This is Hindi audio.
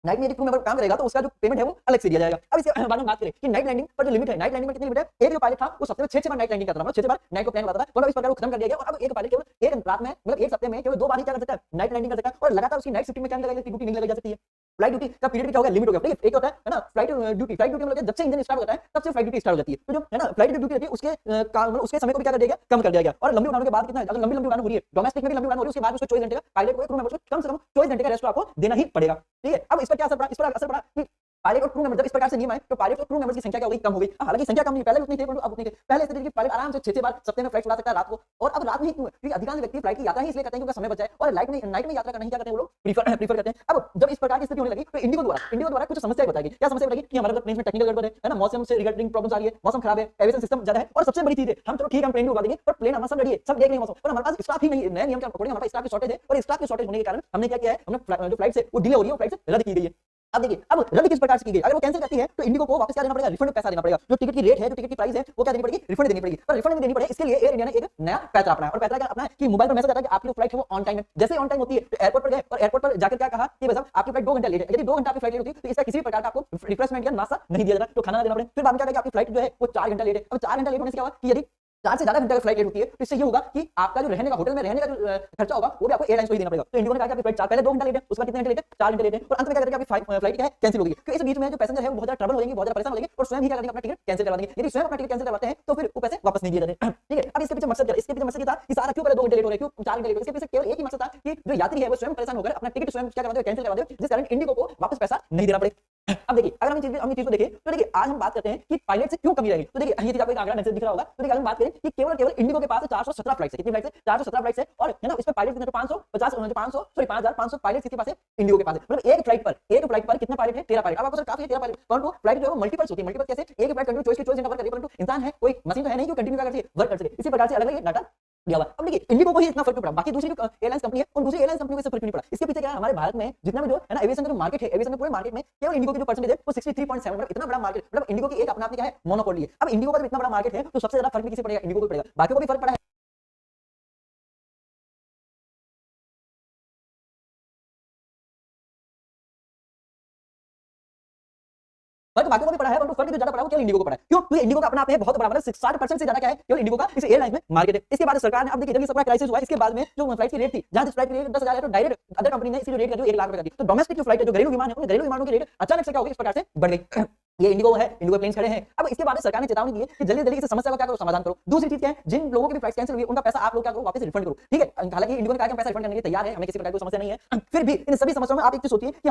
नाइट में यदि क्रू मेंबर काम करेगा तो उसका जो पेमेंट है वो अलग से दिया जाएगा। अब इसके बारे में बात करें कि नाइट लैंडिंग पर जो लिमिट है, नाइट लैंडिंग में कितनी लिमिट है? एक जो पायलट था वो सप्ताह में 6 बार नाइट लैंडिंग करता था, मतलब 6 बार नाइट को प्लान बनाता था, मतलब इस प्रकार वो खत्म कर दिया गया। और अब एक पायलट केवल एक रात में, मतलब एक सप्ताह में केवल 2 बार ही क्या कर सकता है? नाइट लैंडिंग कर सकता है। और लगातार उसकी नाइट शिफ्टिंग में क्या लगाई ड्यूटी नहीं लगाई जा सकती है। फ्लाइट ड्यूटी का पीरियड क्या हो गया? लिमिट हो गया। ठीक है, एक होता है ना फ्लाइट ड्यूटी मतलब जब से इंजन स्टार्ट होता है तब से फ्लाइट ड्यूटी स्टार्ट हो जाती है। तो जो है ना फ्लाइट ड्यूटी रहती है उसके मतलब उसके समय को भी क्या कर दिया गया? कम कर दिया गया। और लंबी उड़ानों के बाद कितना, अगर लंबी उड़ान हो रही है, डोमेस्टिक में भी लंबी उड़ान हो रही है, उसके बाद उसको 24 घंटे का पायलट को, क्रू मेंबर को कम से कम 24 घंटे का रेस्ट आपको देना ही पड़ेगा। ठीक है, अब इस पर क्या असर पड़ा? इस पर असर पड़ा कि पायलट और क्रू मेंबर जब इस प्रकार से नियम आए तो पायलट और क्रू मेंबर्स की संख्या क्या हो गई? कम हो गई। हालांकि संख्या कम नहीं, पहले उतनी थी परंतु अब उतनी थी। पहले इस तरीके की पायलट आराम से 6 बार सप्ताह में फ्लाइट उड़ा सकता है रात को। और अब रात में ही क्यों? क्योंकि अधिकांश व्यक्ति फ्लाइट की यात्रा ही इसलिए करते हैं क्योंकि समय बच जाए, और नाइट में यात्रा करना ही क्या करते हैं वो लोग? प्रीफर करते हैं। अब जब इस प्रकार की स्थिति होने लगी तो इंडिगो द्वारा कुछ समस्या बताएगी। क्या समस्या बताएगी? कि हमारे प्लेन में टेक्निकल गड़बड़ है ना, मौसम से रिगार्डिंग प्रॉब्लम्स आ रही है, मौसम खराब है, एविएशन सिस्टम ज्यादा है, और सबसे बड़ी चीज है हम चलो ठीक है हम प्लेन भी उड़ा देंगे पर प्लेन हमारा सब रेडी है, सब देख रहे हैं मौसम, और हमारे पास स्टाफ ही नहीं है। नए नियम के अकॉर्डिंग हमारे पास स्टाफ की शॉर्टेज है, और स्टाफ की शॉर्टेज होने के कारण हमने क्या किया है? हमने जो फ्लाइट से वो डिले हो रही है, वो फ्लाइट से रद्द की गई है। अब देखिए, अब रद्द किस प्रकार से की गई? अगर वो कैंसिल करती है तो इंडिगो को वापस क्या देना पड़ेगा? रिफंड पैसा देना पड़ेगा। जो टिकट की रेट है, जो टिकट की प्राइस है, वो क्या देनी पड़ेगी? रिफंड देनी पड़ेगी। पर रिफंड नहीं देनी पड़े इसके लिए एयर इंडिया ने एक नया पैसा अपनाया, और पैसा क्या अपनाया कि मोबाइल पर मैसेज आता है कि आपकी फ्लाइट है वो ऑन टाइम है। जैसे ऑन टाइम होती है तो एयरपोर्ट पर गए और एयरपोर्ट पर जाकर क्या कहा कि भाई साहब आपकी फ्लाइट 2 घंटा लेट है। यदि 2 घंटा आपकी फ्लाइट लेट होती है तो इसका किसी प्रकार का आपको रिफ्रेशमेंट या नाश्ता नहीं दिया जाता, तो खाना ना देना पड़े। फिर बाद में क्या कहा कि आपकी फ्लाइट जो है वो 4 घंटा लेट है। अब 4 घंटा लेट होने से क्या होगा कि यदि 4 से ज्यादा घंटे का फ्लाइट लेट होती है तो इससे ये होगा कि आपका जो रहने का होटल में रहने का जो खर्चा होगा वो भी आपको एयरलाइंस को ही देना पड़ेगा। तो इंडिगो ने कहा कि आपकी फ्लाइट पहले 2 घंटा लेट है, उसके बाद कितने घंटे लेट है? 4 घंटे लेट है, और अंत में क्या करेगा? आपकी फ्लाइट क्या है? कैंसिल हो गई। तो इस बीच में जो पैसेंजर है वो बहुत ज्यादा ट्रबल हो जाएंगे, बहुत ज्यादा परेशान हो जाएंगे, और स्वयं ही क्या करेंगे? अपना टिकट कैंसिल करवा देंगे। यदि स्वयं अपना टिकट कैंसिल करवाते हैं तो फिर वो पैसे वापस नहीं दिए जाते। ठीक है, अब इसके पीछे मकसद क्या? इसके पीछे मकसद ये था कि सारा क्यों पहले 2 घंटे लेट हो रहे, क्यों 4 घंटे लेट हो रहे? इसके पीछे केवल एक ही मकसद था कि जो यात्री है वो स्वयं परेशान होकर अपना टिकट स्वयं क्या करवा दे? कैंसिल करवा दे, जिस कारण इंडिगो को वापस पैसा नहीं देना पड़े। अब देखिए, अगर हम इस चीज को देखें तो देखिए आज हम बात करते हैं कि पायलट से क्यों कमी रहेगी। तो देखिए ये चीज आपको एक आंकड़ा मैसेज दिख रहा होगा। तो देखिए हम बात करें कि केवल इंडिगो के पास 417 फ्लाइट्स है। कितनी फ्लाइट्स है? 417 फ्लाइट्स है, और है ना इसमें पायलट कितने? 5500 पायलट किसके पास है? इंडिगो के पास है। मतलब एक फ्लाइट पर कितने पायलट है? 13 पायलट। अब आपको सर काफी है 13 पायलट, परंतु फ्लाइट जो है वो मल्टीपल्स होती है। मल्टीपल कैसे? एक फ्लाइट कंटिन्यू 24 घंटा वर्क कर रही है, परंतु इंसान है, कोई मशीन तो है नहीं जो कंटिन्यू कर सके, वर्क कर सके। इसी प्रकार से अलग-अलग डाटा दिया हुआ। अब देखिए इंडिगो को ही इतना फर्क नहीं पड़ा, बाकी दूसरी जो एयरलाइंस कंपनी है उन दूसरी एयरलाइंस कंपनियों को फर्क नहीं पड़ा। इसके पीछे क्या है? हमारे भारत में जितना भी जो है ना एविएशन का जो मार्केट है, एविएशन के पूरे मार्केट में केवल इंडिगो की जो परसेंटेज है वो 63.7, मतलब इतना बड़ा मार्केट, मतलब इंडिगो की एक अपना क्या है? मोनोपोली है। अब इंडिगो का जब इतना बड़ा मार्केट है तो सबसे ज्यादा फर्क भी किसे पड़ेगा? इंडिगो को पड़ेगा। बाकी को भी फर्क पड़ा है। फर्क बाकियों को भी पड़ा है, परंतु फर्क जो ज्यादा पड़ा है वो केवल इंडिगो को पड़ा है। क्यों? क्योंकि इंडिगो का अपना आप है बहुत बड़ा, मतलब 60% से ज्यादा क्या है? केवल इंडिगो का इस एयरलाइन में मार्केट है। इसके बाद सरकार ने, अब देखिए जब ये सबका क्राइसिस हुआ इसके बाद में जो फ्लाइट की रेट थी, जहां फ्लाइट की रेट 10,000 है तो डायरेक्ट अदर कंपनी ने इसकी जो रेट कर दी 1 लाख रुपए कर दी। तो डोमेस्टिक जो फ्लाइट है, जो घरेलू विमान है, उन घरेलू विमानों की रेट अचानक से क्या हो गई? इस प्रकार से बढ़ गई। ये इंडिगो है, इंडिगो प्लेन्स खड़े हैं। अब इसके बाद सरकार ने चेतावनी दी है कि जल्दी जल्दी इस समस्या का क्या करो? समाधान करो। दूसरी चीज क्या है? जिन लोगों की भी फ्लाइट कैंसिल हुई उनका पैसा आप लोग क्या करो? वापस रिफंड करो। ठीक है, हालांकि इंडिगो ने कहा कि हम पैसा रिफंड करने के लिए तैयार है, हमें किसी प्रकार की समस्या नहीं है। फिर भी इन सभी समस्याओं में आप एक चीज सोचिए कि